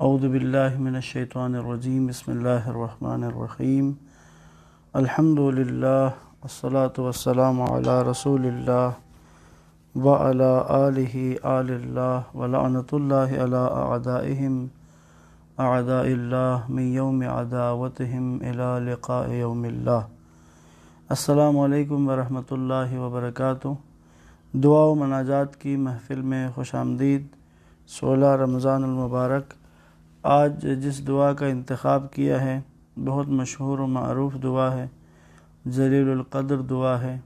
اعوذ باللہ من الشیطان الرجیم بسم اللہ الرحمن الرحیم الحمد للہ والصلاة والسلام علی رسول اللہ وعلی آلہ آل اللہ ولعنۃ اللہ علی اعدائہم اعداء اللہ من یوم عداوتہم الی لقاء یوم اللہ۔ السلام علیکم ورحمۃ اللہ وبرکاتہ۔ دعا و مناجات کی محفل میں خوش آمدید۔ 16 رمضان المبارک۔ آج جس دعا کا انتخاب کیا ہے بہت مشہور و معروف دعا ہے، جلیل القدر دعا ہے،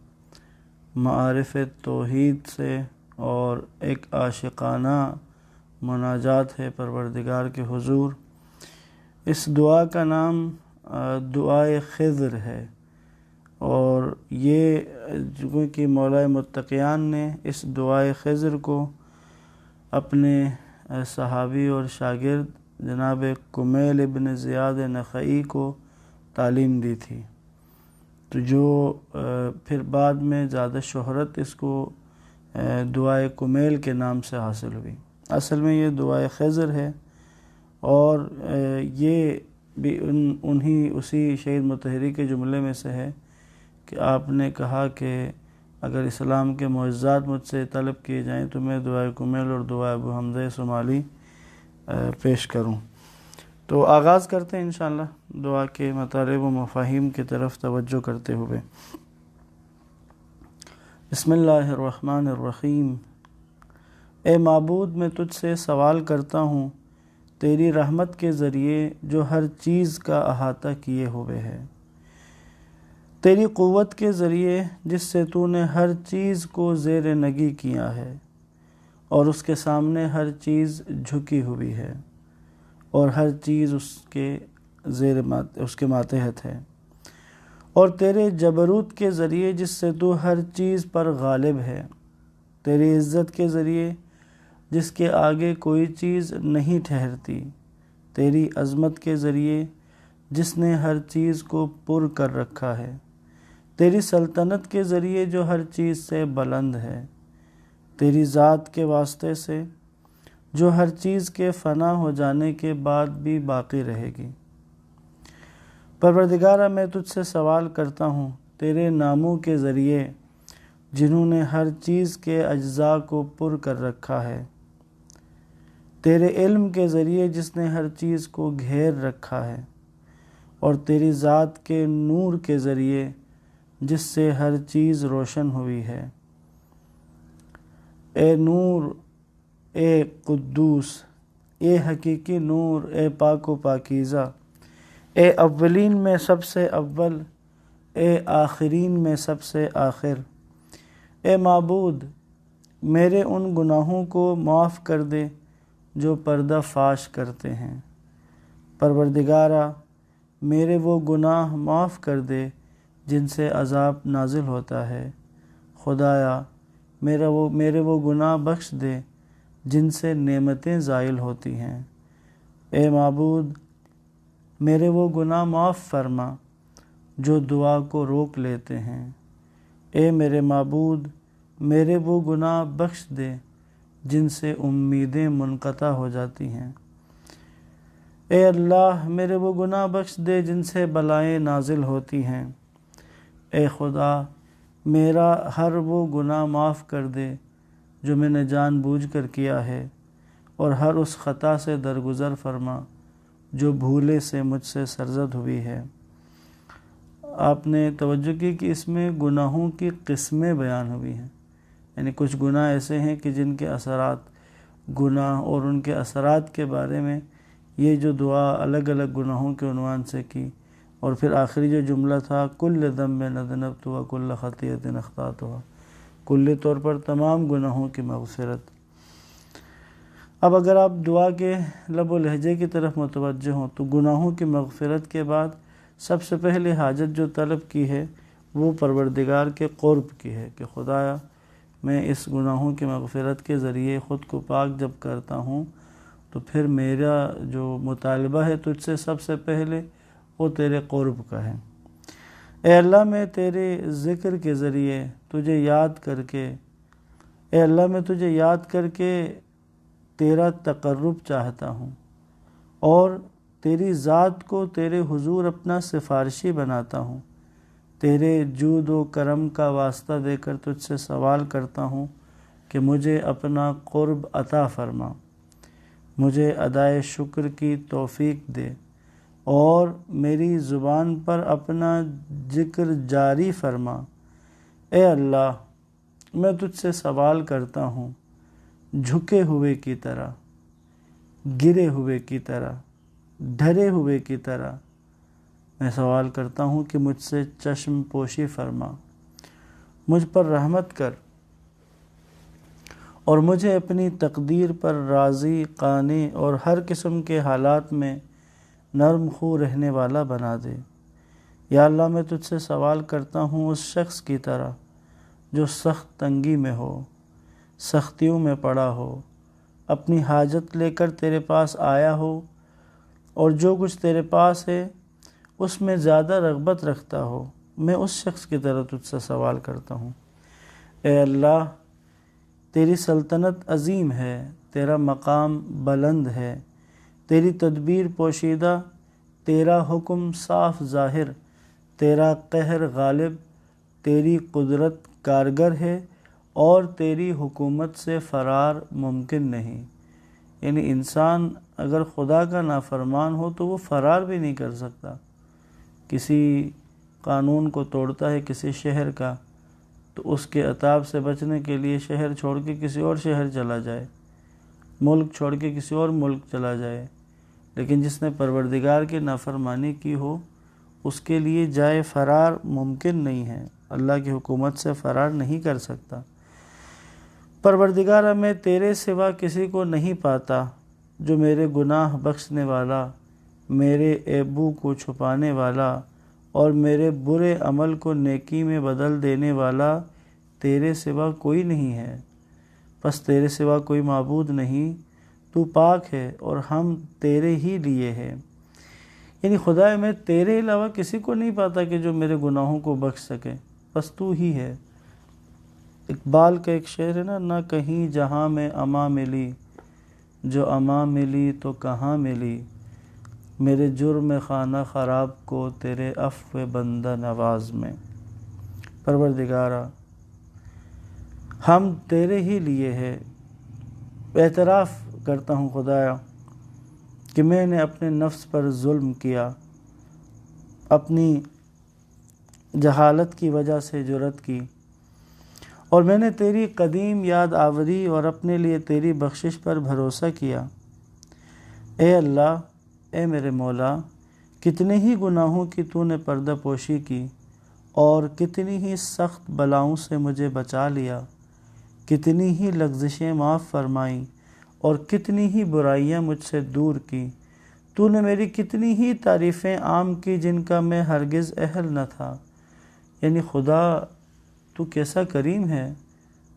معارف توحید سے اور ایک عاشقانہ مناجات ہے پروردگار کے حضور۔ اس دعا کا نام دعائے خضر ہے، اور یہ چونکہ مولا متقیان نے اس دعائے خضر کو اپنے صحابی اور شاگرد جناب کمیل ابن زیاد نخعی کو تعلیم دی تھی، تو جو پھر بعد میں زیادہ شہرت اس کو دعائے کمیل کے نام سے حاصل ہوئی۔ اصل میں یہ دعائے خضر ہے، اور یہ بھی اسی شہید مطہری کے جملے میں سے ہے کہ آپ نے کہا کہ اگر اسلام کے معجزات مجھ سے طلب کیے جائیں تو میں دعائے کمیل اور دعائے ابو حمزہ صومالی پیش کروں۔ تو آغاز کرتے ہیں انشاءاللہ دعا کے مطالب و مفاہیم کی طرف توجہ کرتے ہوئے۔ بسم اللہ الرحمن الرحیم۔ اے معبود، میں تجھ سے سوال کرتا ہوں تیری رحمت کے ذریعے جو ہر چیز کا احاطہ کیے ہوئے ہے، تیری قوت کے ذریعے جس سے تو نے ہر چیز کو زیر نگی کیا ہے اور اس کے سامنے ہر چیز جھکی ہوئی ہے اور ہر چیز اس کے ماتحت ہے، اور تیرے جبروت کے ذریعے جس سے تو ہر چیز پر غالب ہے، تیری عزت کے ذریعے جس کے آگے کوئی چیز نہیں ٹھہرتی، تیری عظمت کے ذریعے جس نے ہر چیز کو پر کر رکھا ہے، تیری سلطنت کے ذریعے جو ہر چیز سے بلند ہے، تیری ذات کے واسطے سے جو ہر چیز کے فنا ہو جانے کے بعد بھی باقی رہے گی۔ پروردگارہ، میں تجھ سے سوال کرتا ہوں تیرے ناموں کے ذریعے جنہوں نے ہر چیز کے اجزاء کو پر کر رکھا ہے، تیرے علم کے ذریعے جس نے ہر چیز کو گھیر رکھا ہے، اور تیری ذات کے نور کے ذریعے جس سے ہر چیز روشن ہوئی ہے۔ اے نور، اے قدوس، اے حقیقی نور، اے پاک و پاکیزہ، اے اولین میں سب سے اول، اے آخرین میں سب سے آخر۔ اے معبود، میرے ان گناہوں کو معاف کر دے جو پردہ فاش کرتے ہیں۔ پروردگارہ، میرے وہ گناہ معاف کر دے جن سے عذاب نازل ہوتا ہے۔ خدایا، میرے وہ گناہ بخش دے جن سے نعمتیں زائل ہوتی ہیں۔ اے معبود، میرے وہ گناہ معاف فرما جو دعا کو روک لیتے ہیں۔ اے میرے معبود، میرے وہ گناہ بخش دے جن سے امیدیں منقطع ہو جاتی ہیں۔ اے اللہ، میرے وہ گناہ بخش دے جن سے بلائیں نازل ہوتی ہیں۔ اے خدا، میرا ہر وہ گناہ معاف کر دے جو میں نے جان بوجھ کر کیا ہے، اور ہر اس خطا سے درگزر فرما جو بھولے سے مجھ سے سرزد ہوئی ہے۔ آپ نے توجہ کی کہ اس میں گناہوں کی قسمیں بیان ہوئی ہیں، یعنی کچھ گناہ ایسے ہیں کہ جن کے اثرات، گناہ اور ان کے اثرات کے بارے میں یہ جو دعا الگ الگ گناہوں کے عنوان سے کی، اور پھر آخری جو جملہ تھا کل ذنب اذنبت وکل خطیئۃ اخطأتها، کلی طور پر تمام گناہوں کی مغفرت۔ اب اگر آپ دعا کے لب و لہجے کی طرف متوجہ ہوں تو گناہوں کی مغفرت کے بعد سب سے پہلے حاجت جو طلب کی ہے وہ پروردگار کے قرب کی ہے کہ خدایا، میں اس گناہوں کی مغفرت کے ذریعے خود کو پاک جب کرتا ہوں تو پھر میرا جو مطالبہ ہے تجھ سے سب سے پہلے وہ تیرے قرب کا ہے۔ اے اللہ، میں تیرے ذکر کے ذریعے تجھے یاد کر کے، اے اللہ، میں تجھے یاد کر کے تیرا تقرب چاہتا ہوں، اور تیری ذات کو تیرے حضور اپنا سفارشی بناتا ہوں۔ تیرے جود و کرم کا واسطہ دے کر تجھ سے سوال کرتا ہوں کہ مجھے اپنا قرب عطا فرما، مجھے ادائے شکر کی توفیق دے اور میری زبان پر اپنا ذکر جاری فرما۔ اے اللہ، میں تجھ سے سوال کرتا ہوں جھکے ہوئے کی طرح، گرے ہوئے کی طرح، ڈرے ہوئے کی طرح میں سوال کرتا ہوں کہ مجھ سے چشم پوشی فرما، مجھ پر رحمت کر اور مجھے اپنی تقدیر پر راضی، قانع اور ہر قسم کے حالات میں نرم خو رہنے والا بنا دے۔ یا اللہ، میں تجھ سے سوال کرتا ہوں اس شخص کی طرح جو سخت تنگی میں ہو، سختیوں میں پڑا ہو، اپنی حاجت لے کر تیرے پاس آیا ہو اور جو کچھ تیرے پاس ہے اس میں زیادہ رغبت رکھتا ہو، میں اس شخص کی طرح تجھ سے سوال کرتا ہوں۔ اے اللہ، تیری سلطنت عظیم ہے، تیرا مقام بلند ہے، تیری تدبیر پوشیدہ، تیرا حکم صاف ظاہر، تیرا قہر غالب، تیری قدرت کارگر ہے اور تیری حکومت سے فرار ممکن نہیں۔ یعنی انسان اگر خدا کا نافرمان ہو تو وہ فرار بھی نہیں کر سکتا۔ کسی قانون کو توڑتا ہے کسی شہر کا تو اس کے عتاب سے بچنے کے لیے شہر چھوڑ کے کسی اور شہر چلا جائے، ملک چھوڑ کے کسی اور ملک چلا جائے، لیکن جس نے پروردگار کی نافرمانی کی ہو اس کے لیے جائے فرار ممکن نہیں ہے، اللہ کی حکومت سے فرار نہیں کر سکتا۔ پروردگارہ، میں تیرے سوا کسی کو نہیں پاتا جو میرے گناہ بخشنے والا، میرے عیبوں کو چھپانے والا اور میرے برے عمل کو نیکی میں بدل دینے والا تیرے سوا کوئی نہیں ہے۔ پس تیرے سوا کوئی معبود نہیں، تو پاک ہے اور ہم تیرے ہی لیے ہیں۔ یعنی خدا، میں تیرے علاوہ کسی کو نہیں پاتا کہ جو میرے گناہوں کو بخش سکے، بس تو ہی ہے۔ اقبال کا ایک شعر ہے نا، نہ کہیں جہاں میں اما ملی، جو اما ملی تو کہاں ملی، میرے جرم خانہ خراب کو تیرے عفو بندہ نواز میں۔ پروردگارہ، ہم تیرے ہی لیے ہیں۔ اعتراف کرتا ہوں خدایا کہ میں نے اپنے نفس پر ظلم کیا، اپنی جہالت کی وجہ سے جرات کی، اور میں نے تیری قدیم یاد آوری اور اپنے لیے تیری بخشش پر بھروسہ کیا۔ اے اللہ، اے میرے مولا، کتنے ہی گناہوں کی تو نے پردہ پوشی کی اور کتنی ہی سخت بلاؤں سے مجھے بچا لیا، کتنی ہی لغزشیں معاف فرمائیں اور کتنی ہی برائیاں مجھ سے دور کی۔ تو نے میری کتنی ہی تعریفیں عام کی جن کا میں ہرگز اہل نہ تھا۔ یعنی خدا، تو کیسا کریم ہے،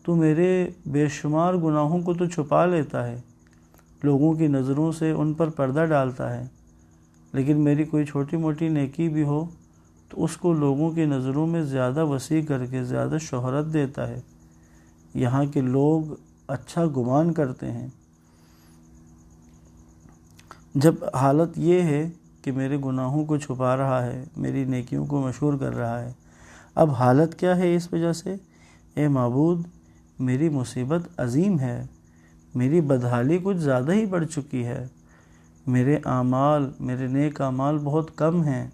تو میرے بے شمار گناہوں کو تو چھپا لیتا ہے، لوگوں کی نظروں سے ان پر پردہ ڈالتا ہے، لیکن میری کوئی چھوٹی موٹی نیکی بھی ہو تو اس کو لوگوں کی نظروں میں زیادہ وسیع کر کے زیادہ شہرت دیتا ہے۔ یہاں کے لوگ اچھا گمان کرتے ہیں، جب حالت یہ ہے کہ میرے گناہوں کو چھپا رہا ہے، میری نیکیوں کو مشہور کر رہا ہے، اب حالت کیا ہے اس وجہ سے؟ اے معبود، میری مصیبت عظیم ہے، میری بدحالی کچھ زیادہ ہی بڑھ چکی ہے، میرے اعمال، میرے نیک اعمال بہت کم ہیں،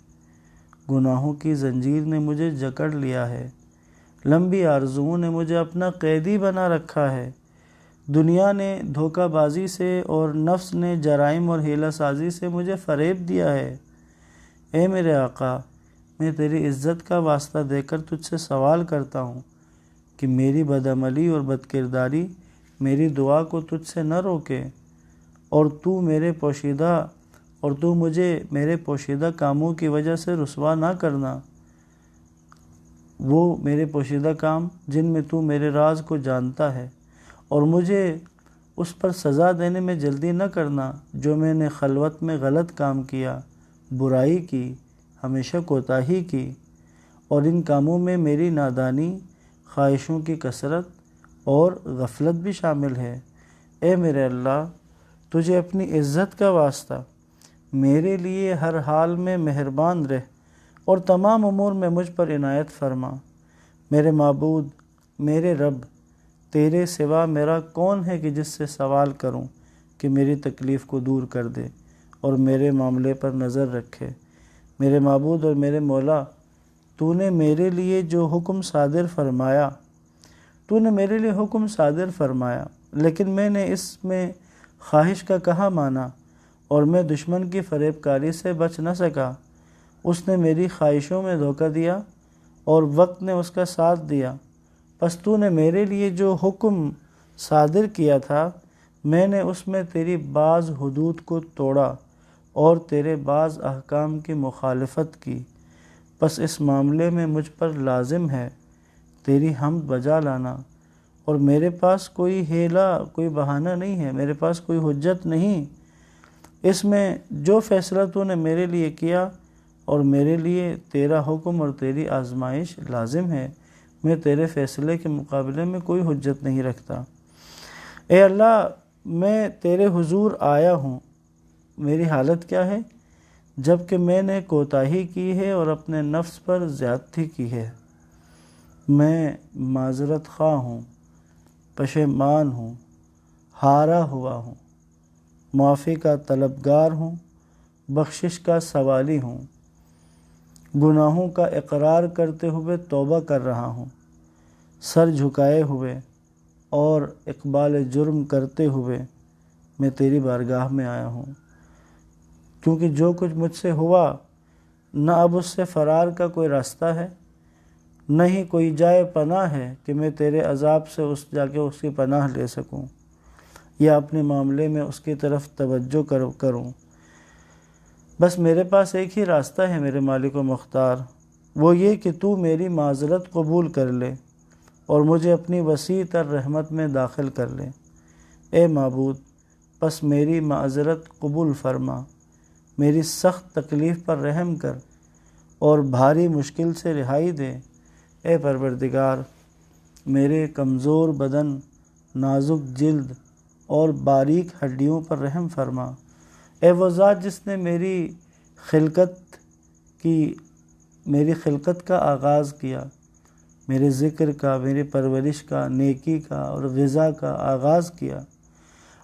گناہوں کی زنجیر نے مجھے جکڑ لیا ہے، لمبی آرزوؤں نے مجھے اپنا قیدی بنا رکھا ہے، دنیا نے دھوکہ بازی سے اور نفس نے جرائم اور ہیلہ سازی سے مجھے فریب دیا ہے۔ اے میرے آقا، میں تیری عزت کا واسطہ دے کر تجھ سے سوال کرتا ہوں کہ میری بدعملی اور بدکرداری میری دعا کو تجھ سے نہ روکے، اور تو مجھے میرے پوشیدہ کاموں کی وجہ سے رسوا نہ کرنا، وہ میرے پوشیدہ کام جن میں تو میرے راز کو جانتا ہے، اور مجھے اس پر سزا دینے میں جلدی نہ کرنا جو میں نے خلوت میں غلط کام کیا، برائی کی، ہمیشہ کوتاہی کی، اور ان کاموں میں میری نادانی، خواہشوں کی کثرت اور غفلت بھی شامل ہے۔ اے میرے اللہ، تجھے اپنی عزت کا واسطہ میرے لیے ہر حال میں مہربان رہ اور تمام امور میں مجھ پر عنایت فرما۔ میرے معبود، میرے رب، تیرے سوا میرا کون ہے کہ جس سے سوال کروں کہ میری تکلیف کو دور کر دے اور میرے معاملے پر نظر رکھے۔ میرے معبود اور میرے مولا، تو نے میرے لیے جو حکم صادر فرمایا لیکن میں نے اس میں خواہش کا کہاں مانا اور میں دشمن کی فریب کاری سے بچ نہ سکا۔ اس نے میری خواہشوں میں دھوکہ دیا اور وقت نے اس کا ساتھ دیا۔ پس تو نے میرے لیے جو حکم صادر کیا تھا میں نے اس میں تیری بعض حدود کو توڑا اور تیرے بعض احکام کی مخالفت کی۔ پس اس معاملے میں مجھ پر لازم ہے تیری حمد بجا لانا، اور میرے پاس کوئی ہیلا، کوئی بہانہ نہیں ہے، میرے پاس کوئی حجت نہیں۔ اس میں جو فیصلہ تو نے میرے لیے کیا اور میرے لیے تیرا حکم اور تیری آزمائش لازم ہے، میں تیرے فیصلے کے مقابلے میں کوئی حجت نہیں رکھتا۔ اے اللہ، میں تیرے حضور آیا ہوں، میری حالت کیا ہے؟ جبکہ میں نے کوتاہی کی ہے اور اپنے نفس پر زیادتی کی ہے۔ میں معذرت خواہ ہوں، پشیمان ہوں، ہارا ہوا ہوں، معافی کا طلبگار ہوں، بخشش کا سوالی ہوں، گناہوں کا اقرار کرتے ہوئے توبہ کر رہا ہوں، سر جھکائے ہوئے اور اقبال جرم کرتے ہوئے میں تیری بارگاہ میں آیا ہوں، کیونکہ جو کچھ مجھ سے ہوا نہ اب اس سے فرار کا کوئی راستہ ہے، نہ ہی کوئی جائے پناہ ہے کہ میں تیرے عذاب سے جا کے اس کی پناہ لے سکوں یا اپنے معاملے میں اس کی طرف توجہ کروں۔ بس میرے پاس ایک ہی راستہ ہے میرے مالک و مختار، وہ یہ کہ تو میری معذرت قبول کر لے اور مجھے اپنی وسیع تر رحمت میں داخل کر لے۔ اے معبود، پس میری معذرت قبول فرما، میری سخت تکلیف پر رحم کر اور بھاری مشکل سے رہائی دے۔ اے پروردگار، میرے کمزور بدن، نازک جلد اور باریک ہڈیوں پر رحم فرما۔ اے وہ ذات جس نے میری خلقت کا آغاز کیا، میرے ذکر کا، میری پرورش کا، نیکی کا اور غذا کا آغاز کیا،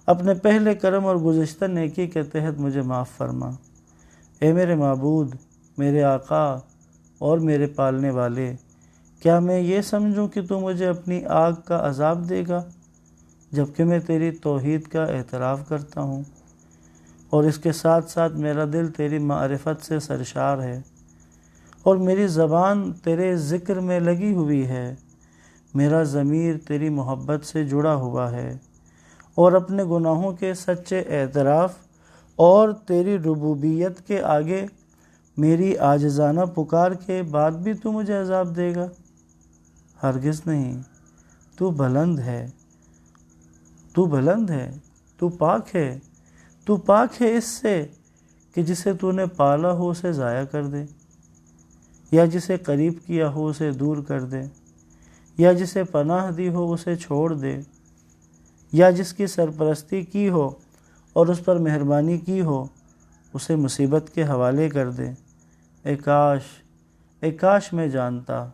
اپنے پہلے کرم اور گزشتہ نیکی کے تحت مجھے معاف فرما۔ اے میرے معبود، میرے آقا اور میرے پالنے والے، کیا میں یہ سمجھوں کہ تو مجھے اپنی آگ کا عذاب دے گا جبکہ میں تیری توحید کا اعتراف کرتا ہوں اور اس کے ساتھ ساتھ میرا دل تیری معرفت سے سرشار ہے اور میری زبان تیرے ذکر میں لگی ہوئی ہے، میرا ضمیر تیری محبت سے جڑا ہوا ہے اور اپنے گناہوں کے سچے اعتراف اور تیری ربوبیت کے آگے میری عاجزانہ پکار کے بعد بھی تو مجھے عذاب دے گا؟ ہرگز نہیں، تو بلند ہے، تو بلند ہے، تو پاک ہے، تو پاک ہے اس سے کہ جسے تو نے پالا ہو اسے ضائع کر دے، یا جسے قریب کیا ہو اسے دور کر دے، یا جسے پناہ دی ہو اسے چھوڑ دے، یا جس کی سرپرستی کی ہو اور اس پر مہربانی کی ہو اسے مصیبت کے حوالے کر دے۔ اے کاش میں جانتا،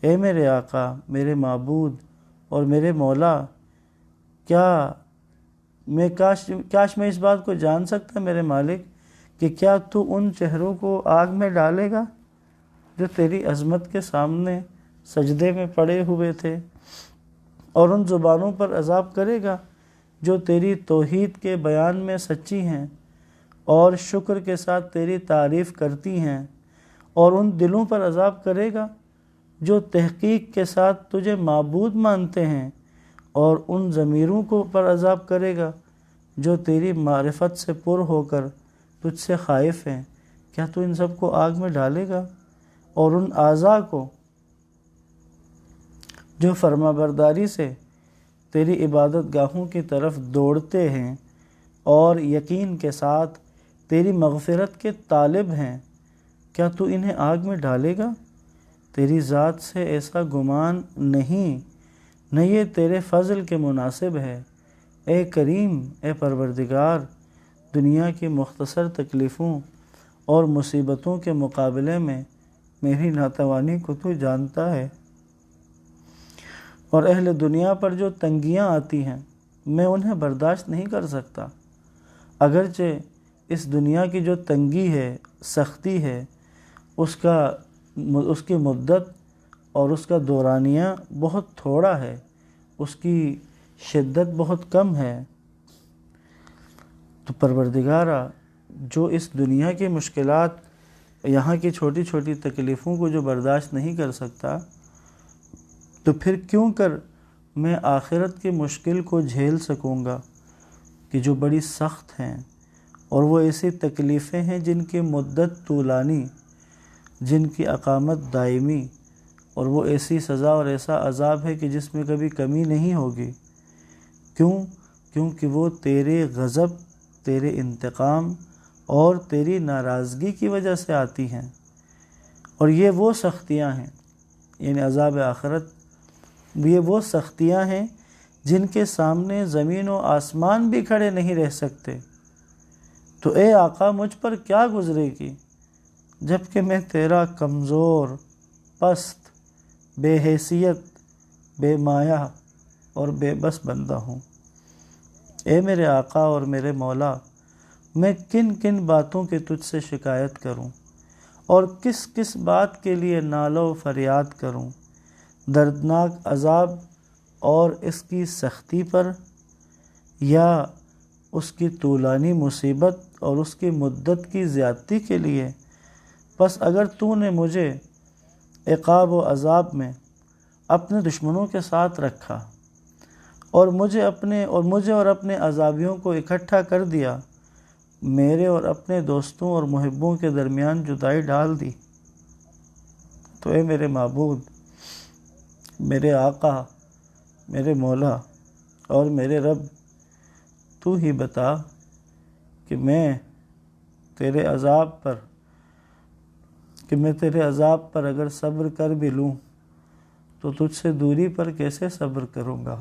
اے میرے آقا، میرے معبود اور میرے مولا، کاش میں اس بات کو جان سکتا میرے مالک کہ کیا تو ان چہروں کو آگ میں ڈالے گا جو تیری عظمت کے سامنے سجدے میں پڑے ہوئے تھے، اور ان زبانوں پر عذاب کرے گا جو تیری توحید کے بیان میں سچی ہیں اور شکر کے ساتھ تیری تعریف کرتی ہیں، اور ان دلوں پر عذاب کرے گا جو تحقیق کے ساتھ تجھے معبود مانتے ہیں، اور ان ضمیروں کو پر عذاب کرے گا جو تیری معرفت سے پر ہو کر تجھ سے خائف ہیں۔ کیا تو ان سب کو آگ میں ڈالے گا؟ اور ان اعضاء کو جو فرما برداری سے تیری عبادت گاہوں کی طرف دوڑتے ہیں اور یقین کے ساتھ تیری مغفرت کے طالب ہیں، کیا تو انہیں آگ میں ڈالے گا؟ تیری ذات سے ایسا گمان نہیں، نہ یہ تیرے فضل کے مناسب ہے۔ اے کریم، اے پروردگار، دنیا کی مختصر تکلیفوں اور مصیبتوں کے مقابلے میں میری ناتوانی کو تو جانتا ہے، اور اہل دنیا پر جو تنگیاں آتی ہیں میں انہیں برداشت نہیں کر سکتا، اگرچہ اس دنیا کی جو تنگی ہے، سختی ہے، اس کی مدت اور اس کا دورانیہ بہت تھوڑا ہے، اس کی شدت بہت کم ہے، تو پروردگارا جو اس دنیا کی مشکلات، یہاں کی چھوٹی چھوٹی تکلیفوں کو جو برداشت نہیں کر سکتا، تو پھر کیوں کر میں آخرت کی مشکل کو جھیل سکوں گا کہ جو بڑی سخت ہیں، اور وہ ایسی تکلیفیں ہیں جن کی مدت طولانی، جن کی اقامت دائمی، اور وہ ایسی سزا اور ایسا عذاب ہے کہ جس میں کبھی کمی نہیں ہوگی۔ کیونکہ وہ تیرے غضب، تیرے انتقام اور تیری ناراضگی کی وجہ سے آتی ہیں، اور یہ وہ سختیاں ہیں، یعنی عذاب آخرت، یہ وہ سختیاں ہیں جن کے سامنے زمین و آسمان بھی کھڑے نہیں رہ سکتے۔ تو اے آقا مجھ پر کیا گزرے گی جبکہ میں تیرا کمزور، پست، بے حیثیت، بے مایہ اور بے بس بندہ ہوں۔ اے میرے آقا اور میرے مولا، میں کن کن باتوں کی تجھ سے شکایت کروں اور کس کس بات کے لیے نالو فریاد کروں، دردناک عذاب اور اس کی سختی پر، یا اس کی طولانی مصیبت اور اس کی مدت کی زیادتی کے لیے؟ پس اگر تو نے مجھے عقاب و عذاب میں اپنے دشمنوں کے ساتھ رکھا اور مجھے اور اپنے عذابیوں کو اکٹھا کر دیا، میرے اور اپنے دوستوں اور محبوں کے درمیان جدائی ڈال دی، تو اے میرے معبود، میرے آقا، میرے مولا اور میرے رب، تو ہی بتا کہ میں تیرے عذاب پر اگر صبر کر بھی لوں تو تجھ سے دوری پر کیسے صبر کروں گا؟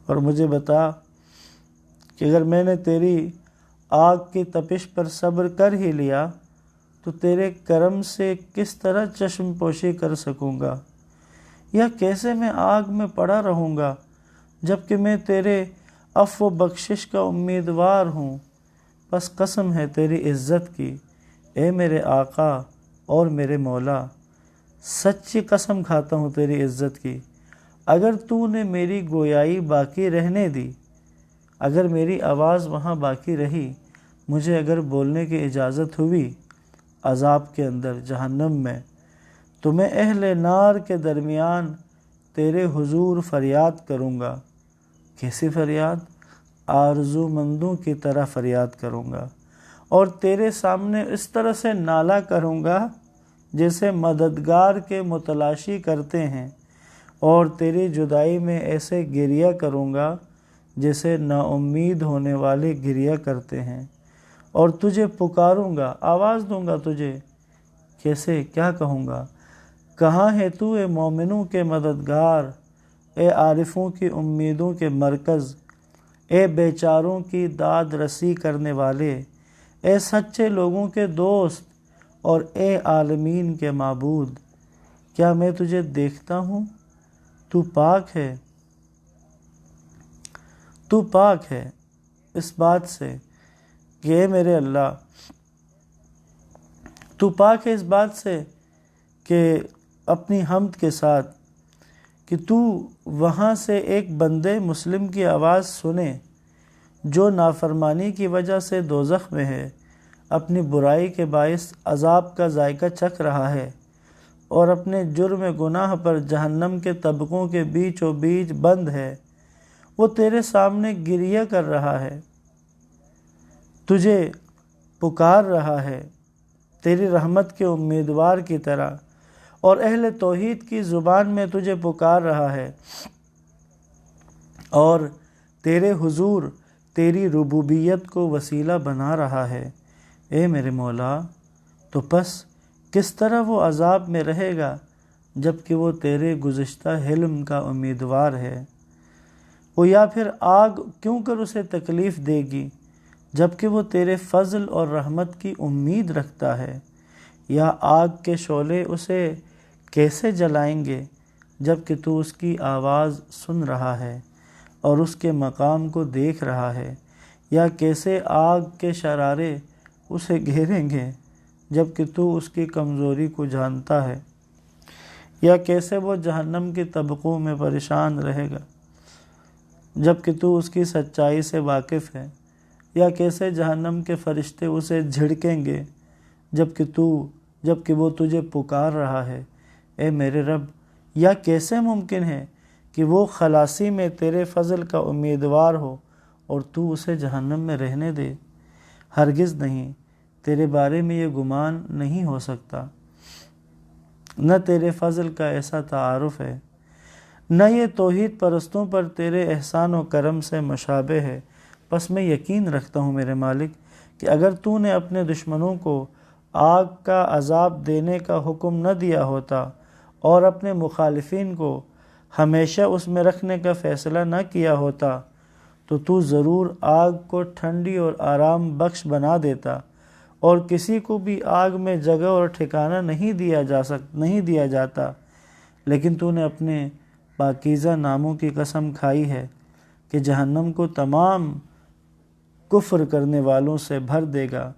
اور مجھے بتا کہ اگر میں نے تیری آگ کی تپش پر صبر کر ہی لیا تو تیرے کرم سے کس طرح چشم پوشی کر سکوں گا، یا کیسے میں آگ میں پڑا رہوں گا جبکہ میں تیرے عفو و بخشش کا امیدوار ہوں؟ بس قسم ہے تیری عزت کی، اے میرے آقا اور میرے مولا، سچی قسم کھاتا ہوں تیری عزت کی، اگر تو نے میری گویائی باقی رہنے دی، اگر میری آواز وہاں باقی رہی، مجھے اگر بولنے کی اجازت ہوئی عذاب کے اندر، جہنم میں، تو میں اہل نار کے درمیان تیرے حضور فریاد کروں گا۔ کیسی فریاد؟ آرزو مندوں کی طرح فریاد کروں گا، اور تیرے سامنے اس طرح سے نالہ کروں گا جیسے مددگار کے متلاشی کرتے ہیں، اور تیری جدائی میں ایسے گریہ کروں گا جیسے نا امید ہونے والے گریہ کرتے ہیں، اور تجھے پکاروں گا، آواز دوں گا تجھے۔ کیسے؟ کیا کہوں گا؟ کہاں ہے تو اے مومنوں کے مددگار، اے عارفوں کی امیدوں کے مرکز، اے بیچاروں کی داد رسی کرنے والے، اے سچے لوگوں کے دوست، اور اے عالمین کے معبود، کیا میں تجھے دیکھتا ہوں؟ تو پاک ہے، تو پاک ہے اس بات سے کہ اے میرے اللہ، تو پاک ہے اس بات سے کہ اپنی حمد کے ساتھ کہ تو وہاں سے ایک بندے مسلم کی آواز سنے جو نافرمانی کی وجہ سے دوزخ میں ہے، اپنی برائی کے باعث عذاب کا ذائقہ چکھ رہا ہے، اور اپنے جرم گناہ پر جہنم کے طبقوں کے بیچ و بیچ بند ہے، وہ تیرے سامنے گریہ کر رہا ہے، تجھے پکار رہا ہے تیری رحمت کے امیدوار کی طرح، اور اہل توحید کی زبان میں تجھے پکار رہا ہے، اور تیرے حضور تیری ربوبیت کو وسیلہ بنا رہا ہے۔ اے میرے مولا، تو پس کس طرح وہ عذاب میں رہے گا جبکہ وہ تیرے گزشتہ حلم کا امیدوار ہے، ہو یا پھر آگ کیوں کر اسے تکلیف دے گی جبکہ وہ تیرے فضل اور رحمت کی امید رکھتا ہے؟ یا آگ کے شعلے اسے کیسے جلائیں گے جبکہ تو اس کی آواز سن رہا ہے اور اس کے مقام کو دیکھ رہا ہے؟ یا کیسے آگ کے شرارے اسے گھیریں گے جبکہ تو اس کی کمزوری کو جانتا ہے؟ یا کیسے وہ جہنم کے طبقوں میں پریشان رہے گا جبکہ تو اس کی سچائی سے واقف ہے؟ یا کیسے جہنم کے فرشتے اسے جھڑکیں گے جبکہ وہ تجھے پکار رہا ہے، اے میرے رب؟ یا کیسے ممکن ہے کہ وہ خلاصی میں تیرے فضل کا امیدوار ہو اور تو اسے جہنم میں رہنے دے؟ ہرگز نہیں، تیرے بارے میں یہ گمان نہیں ہو سکتا۔ نہ تیرے فضل کا ایسا تعارف ہے، نہ یہ توحید پرستوں پر تیرے احسان و کرم سے مشابہ ہے۔ پس میں یقین رکھتا ہوں میرے مالک کہ اگر تو نے اپنے دشمنوں کو آگ کا عذاب دینے کا حکم نہ دیا ہوتا اور اپنے مخالفین کو ہمیشہ اس میں رکھنے کا فیصلہ نہ کیا ہوتا تو ضرور آگ کو ٹھنڈی اور آرام بخش بنا دیتا، اور کسی کو بھی آگ میں جگہ اور ٹھکانہ نہیں دیا جاتا۔ لیکن تو نے اپنے پاکیزہ ناموں کی قسم کھائی ہے کہ جہنم کو تمام کفر کرنے والوں سے بھر دے گا،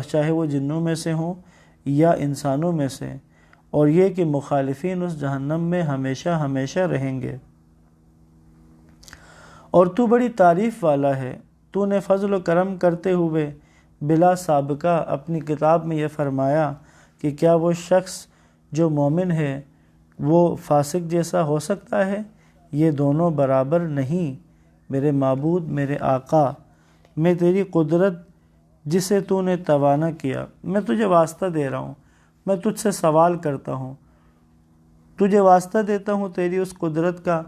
چاہے وہ جنوں میں سے ہوں یا انسانوں میں سے، اور یہ کہ مخالفین اس جہنم میں ہمیشہ ہمیشہ رہیں گے۔ اور تو بڑی تعریف والا ہے، تو نے فضل و کرم کرتے ہوئے بلا سابقہ اپنی کتاب میں یہ فرمایا کہ کیا وہ شخص جو مومن ہے وہ فاسق جیسا ہو سکتا ہے؟ یہ دونوں برابر نہیں۔ میرے معبود، میرے آقا، میں تیری قدرت جسے تو نے توانا کیا، میں تجھے واسطہ دے رہا ہوں، میں تجھ سے سوال کرتا ہوں، تجھے واسطہ دیتا ہوں تیری اس قدرت کا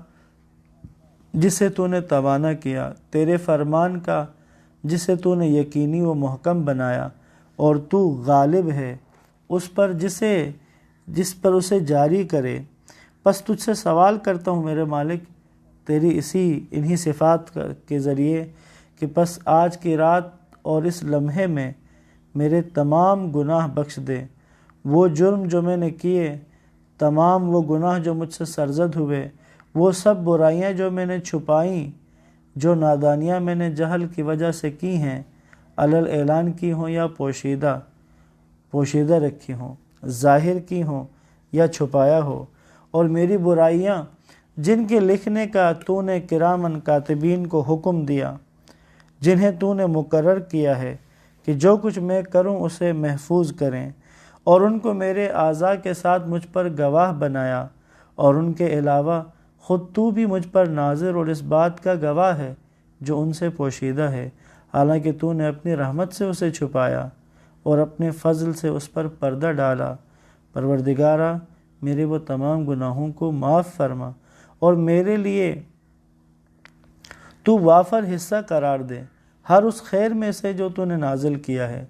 جسے تو نے توانا کیا، تیرے فرمان کا جسے تو نے یقینی و محکم بنایا، اور تو غالب ہے اس پر جس پر اسے جاری کرے۔ پس تجھ سے سوال کرتا ہوں میرے مالک تیری انہی صفات کے ذریعے کہ پس آج کی رات اور اس لمحے میں میرے تمام گناہ بخش دے، وہ جرم جو میں نے کیے، تمام وہ گناہ جو مجھ سے سرزد ہوئے، وہ سب برائیاں جو میں نے چھپائیں، جو نادانیاں میں نے جہل کی وجہ سے کی ہیں، علل اعلان کی ہوں یا پوشیدہ رکھی ہوں، ظاہر کی ہوں یا چھپایا ہو، اور میری برائیاں جن کے لکھنے کا تو نے کرامن کاتبین کو حکم دیا، جنہیں تو نے مقرر کیا ہے کہ جو کچھ میں کروں اسے محفوظ کریں، اور ان کو میرے اعضاء کے ساتھ مجھ پر گواہ بنایا، اور ان کے علاوہ خود تو بھی مجھ پر ناظر اور اس بات کا گواہ ہے جو ان سے پوشیدہ ہے، حالانکہ تو نے اپنی رحمت سے اسے چھپایا اور اپنے فضل سے اس پر پردہ ڈالا۔ پروردگارا، میرے وہ تمام گناہوں کو معاف فرما اور میرے لیے تو وافر حصہ قرار دے، ہر اس خیر میں سے جو تو نے نازل کیا ہے،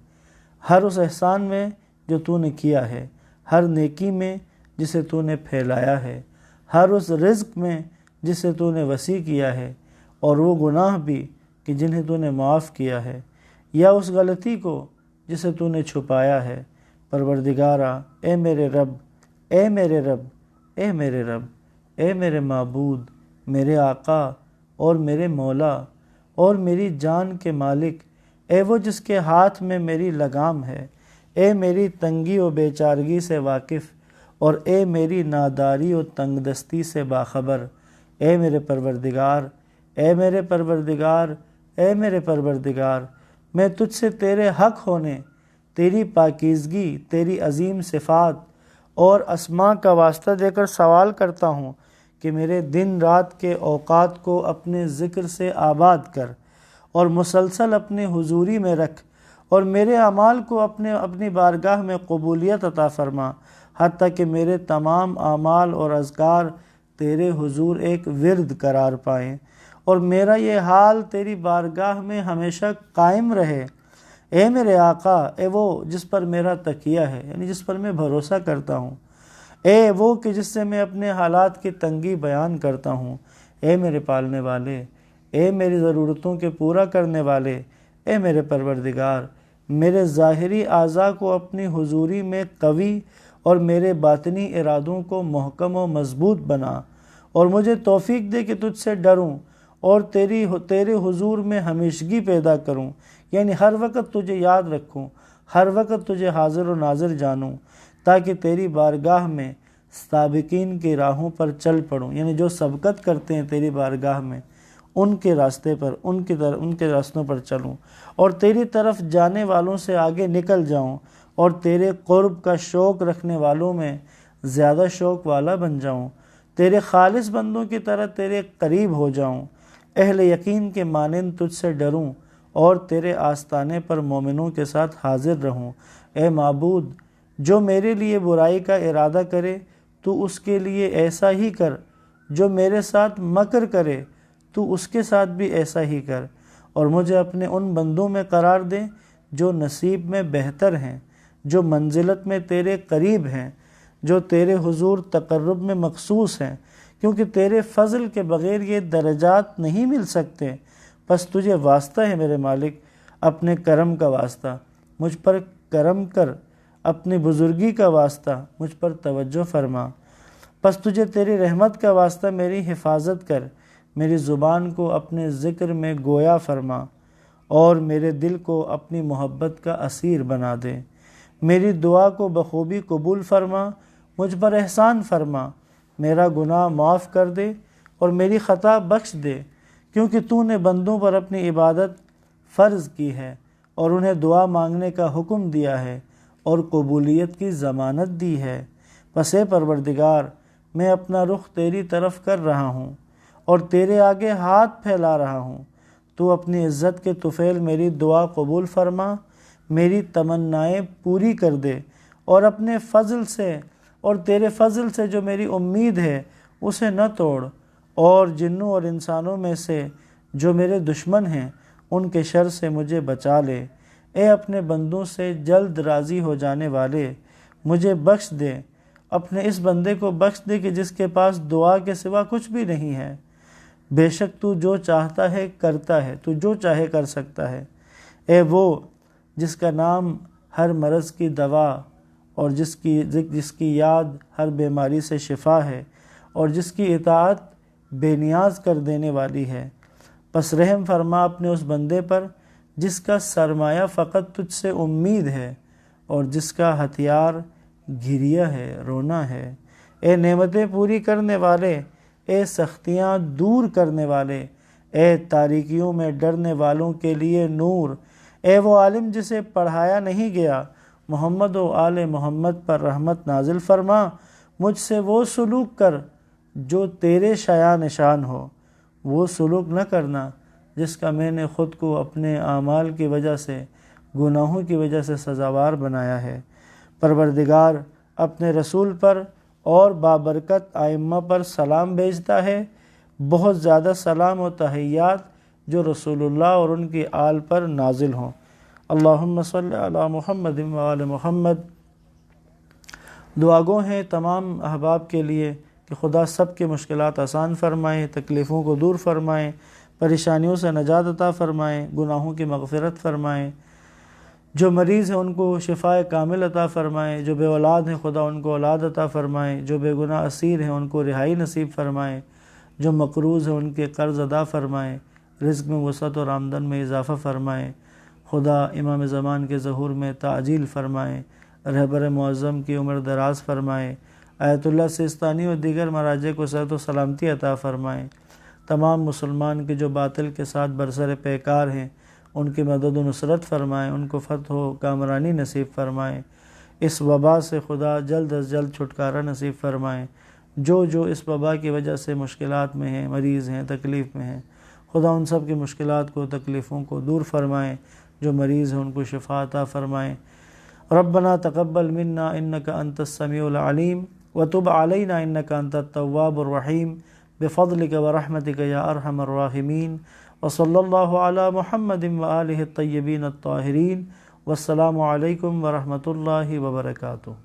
ہر اس احسان میں جو تو نے کیا ہے، ہر نیکی میں جسے تو نے پھیلایا ہے، ہر اس رزق میں جسے تو نے وسیع کیا ہے، اور وہ گناہ بھی کہ جنہیں تو نے معاف کیا ہے، یا اس غلطی کو جسے تو نے چھپایا ہے۔ پروردگارا، اے میرے رب، اے میرے رب، اے میرے رب، اے میرے معبود، میرے آقا اور میرے مولا اور میری جان کے مالک، اے وہ جس کے ہاتھ میں میری لگام ہے، اے میری تنگی و بیچارگی سے واقف، اور اے میری ناداری و تنگ دستی سے باخبر، اے میرے پروردگار، اے میرے پروردگار، اے میرے پروردگار، میں تجھ سے تیرے حق ہونے، تیری پاکیزگی، تیری عظیم صفات اور اسماء کا واسطہ دے کر سوال کرتا ہوں کہ میرے دن رات کے اوقات کو اپنے ذکر سے آباد کر اور مسلسل اپنے حضوری میں رکھ، اور میرے اعمال کو اپنی بارگاہ میں قبولیت عطا فرما، حتیٰ کہ میرے تمام اعمال اور اذکار تیرے حضور ایک ورد قرار پائیں، اور میرا یہ حال تیری بارگاہ میں ہمیشہ قائم رہے۔ اے میرے آقا، اے وہ جس پر میرا تکیہ ہے، یعنی جس پر میں بھروسہ کرتا ہوں، اے وہ کہ جس سے میں اپنے حالات کی تنگی بیان کرتا ہوں، اے میرے پالنے والے، اے میری ضرورتوں کے پورا کرنے والے، اے میرے پروردگار، میرے ظاہری اعضاء کو اپنی حضوری میں قوی اور میرے باطنی ارادوں کو محکم و مضبوط بنا، اور مجھے توفیق دے کہ تجھ سے ڈروں اور تیرے حضور میں ہمیشگی پیدا کروں، یعنی ہر وقت تجھے یاد رکھوں، ہر وقت تجھے حاضر و ناظر جانوں، تاکہ تیری بارگاہ میں سابقین کی راہوں پر چل پڑوں، یعنی جو سبقت کرتے ہیں تیری بارگاہ میں ان کے راستے پر، ان کے راستوں پر چلوں، اور تیری طرف جانے والوں سے آگے نکل جاؤں، اور تیرے قرب کا شوق رکھنے والوں میں زیادہ شوق والا بن جاؤں، تیرے خالص بندوں کی طرح تیرے قریب ہو جاؤں، اہل یقین کے مانند تجھ سے ڈروں، اور تیرے آستانے پر مومنوں کے ساتھ حاضر رہوں۔ اے معبود، جو میرے لیے برائی کا ارادہ کرے تو اس کے لیے ایسا ہی کر، جو میرے ساتھ مکر کرے تو اس کے ساتھ بھی ایسا ہی کر، اور مجھے اپنے ان بندوں میں قرار دے جو نصیب میں بہتر ہیں، جو منزلت میں تیرے قریب ہیں، جو تیرے حضور تقرب میں مخصوص ہیں، کیونکہ تیرے فضل کے بغیر یہ درجات نہیں مل سکتے۔ پس تجھے واسطہ ہے میرے مالک، اپنے کرم کا واسطہ، مجھ پر کرم کر، اپنی بزرگی کا واسطہ مجھ پر توجہ فرما۔ پس تجھے تیری رحمت کا واسطہ میری حفاظت کر، میری زبان کو اپنے ذکر میں گویا فرما، اور میرے دل کو اپنی محبت کا اسیر بنا دے۔ میری دعا کو بخوبی قبول فرما، مجھ پر احسان فرما، میرا گناہ معاف کر دے اور میری خطا بخش دے، کیونکہ تو نے بندوں پر اپنی عبادت فرض کی ہے، اور انہیں دعا مانگنے کا حکم دیا ہے، اور قبولیت کی ضمانت دی ہے۔ پس اے پروردگار، میں اپنا رخ تیری طرف کر رہا ہوں اور تیرے آگے ہاتھ پھیلا رہا ہوں۔ تو اپنی عزت کے طفیل میری دعا قبول فرما، میری تمنائیں پوری کر دے، اور اپنے فضل سے اور تیرے فضل سے جو میری امید ہے اسے نہ توڑ، اور جنوں اور انسانوں میں سے جو میرے دشمن ہیں ان کے شر سے مجھے بچا لے۔ اے اپنے بندوں سے جلد راضی ہو جانے والے، مجھے بخش دے، اپنے اس بندے کو بخش دے کہ جس کے پاس دعا کے سوا کچھ بھی نہیں ہے۔ بے شک تو جو چاہتا ہے کرتا ہے، تو جو چاہے کر سکتا ہے۔ اے وہ جس کا نام ہر مرض کی دوا، اور جس کی یاد ہر بیماری سے شفا ہے، اور جس کی اطاعت بے نیاز کر دینے والی ہے، پس رحم فرما اپنے اس بندے پر جس کا سرمایہ فقط تجھ سے امید ہے، اور جس کا ہتھیار گریہ ہے، رونا ہے۔ اے نعمتیں پوری کرنے والے، اے سختیاں دور کرنے والے، اے تاریکیوں میں ڈرنے والوں کے لیے نور، اے وہ عالم جسے پڑھایا نہیں گیا، محمد و آل محمد پر رحمت نازل فرما۔ مجھ سے وہ سلوک کر جو تیرے شایان نشان ہو، وہ سلوک نہ کرنا جس کا میں نے خود کو اپنے اعمال کی وجہ سے، گناہوں کی وجہ سے سزاوار بنایا ہے۔ پروردگار اپنے رسول پر اور بابرکت ائمہ پر سلام بھیجتا ہے، بہت زیادہ سلام و تحیات جو رسول اللہ اور ان کی آل پر نازل ہوں۔ اللہم صلی علی محمد و آل محمد۔ دعا گو ہیں تمام احباب کے لیے کہ خدا سب کے مشکلات آسان فرمائیں، تکلیفوں کو دور فرمائیں، پریشانیوں سے نجات عطا فرمائیں، گناہوں کی مغفرت فرمائیں، جو مریض ہیں ان کو شفاء کامل عطا فرمائیں، جو بے اولاد ہیں خدا ان کو اولاد عطا فرمائیں، جو بے گناہ اسیر ہیں ان کو رہائی نصیب فرمائیں، جو مقروض ہیں ان کے قرض ادا فرمائیں، رزق میں وسعت اور آمدن میں اضافہ فرمائیں۔ خدا امام زمان کے ظہور میں تعجیل فرمائیں، رہبر معظم کی عمر دراز فرمائیں، آیت اللہ سیستانی و دیگر مراجع کو صحت و سلامتی عطا فرمائیں۔ تمام مسلمان کے جو باطل کے ساتھ برسر پیکار ہیں ان کی مدد و نصرت فرمائیں، ان کو فتح و کامرانی نصیب فرمائیں۔ اس وبا سے خدا جلد از جلد چھٹکارا نصیب فرمائیں۔ جو اس وبا کی وجہ سے مشکلات میں ہیں، مریض ہیں، تکلیف میں ہیں، خدا ان سب کی مشکلات کو، تکلیفوں کو دور فرمائیں۔ جو مریض ہیں ان کو شفا عطا فرمائیں۔ ربنا تقبل منا انک انت السمیع العلیم وتب علینا انک انت التواب الرحیم بفضلک ورحمتک یا ارحم الراحمین وصلی اللہ علی محمد وآلہ الطیبین الطاہرین والسلام علیکم ورحمۃ اللہ وبرکاتہ۔